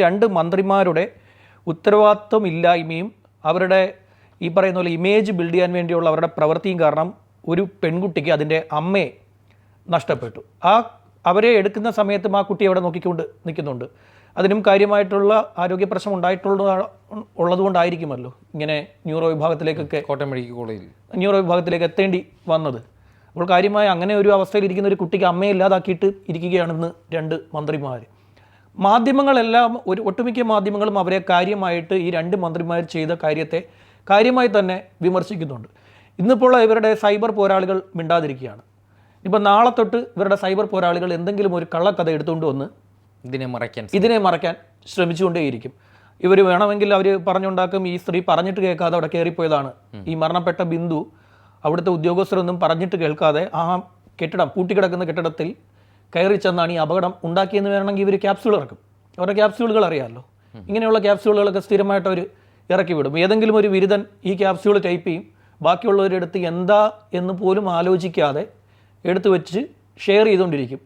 രണ്ട് മന്ത്രിമാരുടെ ഉത്തരവാദിത്വമില്ലായ്മയും അവരുടെ ഈ പറയുന്ന പോലെ ഇമേജ് ബിൽഡ് ചെയ്യാൻ വേണ്ടിയുള്ള അവരുടെ പ്രവൃത്തിയും കാരണം ഒരു പെൺകുട്ടിക്ക് അതിൻ്റെ അമ്മയെ നഷ്ടപ്പെട്ടു. അവരെ എടുക്കുന്ന സമയത്തും ആ കുട്ടി അവിടെ നോക്കിക്കൊണ്ട് നിൽക്കുന്നുണ്ട്. അതിനും കാര്യമായിട്ടുള്ള ആരോഗ്യ പ്രശ്നം ഉള്ളതുകൊണ്ടായിരിക്കുമല്ലോ ഇങ്ങനെ ന്യൂറോ വിഭാഗത്തിലേക്കൊക്കെ കോട്ടയം മെഡിക്കൽ കോളേജിൽ ന്യൂറോ വിഭാഗത്തിലേക്ക് എത്തേണ്ടി വന്നത്. അപ്പോൾ കാര്യമായ അങ്ങനെ ഒരു അവസ്ഥയിൽ ഇരിക്കുന്ന ഒരു കുട്ടിക്ക് അമ്മയെ ഇല്ലാതാക്കിയിട്ട് ഇരിക്കുകയാണെന്ന് രണ്ട് മന്ത്രിമാർ. മാധ്യമങ്ങളെല്ലാം ഒട്ടുമിക്ക മാധ്യമങ്ങളും അവരെ കാര്യമായിട്ട് ഈ രണ്ട് മന്ത്രിമാർ ചെയ്ത കാര്യത്തെ കാര്യമായി തന്നെ വിമർശിക്കുന്നുണ്ട്. ഇന്നിപ്പോൾ ഇവരുടെ സൈബർ പോരാളികൾ മിണ്ടാതിരിക്കുകയാണ്. ഇപ്പം നാളെ തൊട്ട് ഇവരുടെ സൈബർ പോരാളികൾ എന്തെങ്കിലും ഒരു കള്ളക്കഥ എടുത്തുകൊണ്ട് വന്ന് ഇതിനെ മറയ്ക്കാൻ ശ്രമിച്ചുകൊണ്ടേയിരിക്കും. ഇവർ വേണമെങ്കിൽ അവർ പറഞ്ഞുണ്ടാക്കും ഈ സ്ത്രീ പറഞ്ഞിട്ട് കേൾക്കാതെ അവിടെ കയറിപ്പോയതാണ്, ഈ മരണപ്പെട്ട ബിന്ദു അവിടുത്തെ ഉദ്യോഗസ്ഥരൊന്നും പറഞ്ഞിട്ട് കേൾക്കാതെ ആ കെട്ടിടം പൂട്ടിക്കിടക്കുന്ന കെട്ടിടത്തിൽ കയറി ചെന്നാണ് ഈ അപകടം ഉണ്ടാക്കിയെന്ന് വേണമെങ്കിൽ ഇവർ ക്യാപ്സ്യൂൾ ഇറക്കും. അവരുടെ ക്യാപ്സ്യൂളുകൾ അറിയാമല്ലോ. ഇങ്ങനെയുള്ള ക്യാപ്സ്യൂളുകളൊക്കെ സ്ഥിരമായിട്ട് അവർ ഇറക്കി വിടും. ഏതെങ്കിലും ഒരു ബിരുദൻ ഈ ക്യാപ്സ്യൂൾ ടൈപ്പ് ചെയ്യും, ബാക്കിയുള്ളവരെടുത്ത് എന്താ എന്ന് പോലും ആലോചിക്കാതെ എടുത്തു വെച്ച് ഷെയർ ചെയ്തുകൊണ്ടിരിക്കും.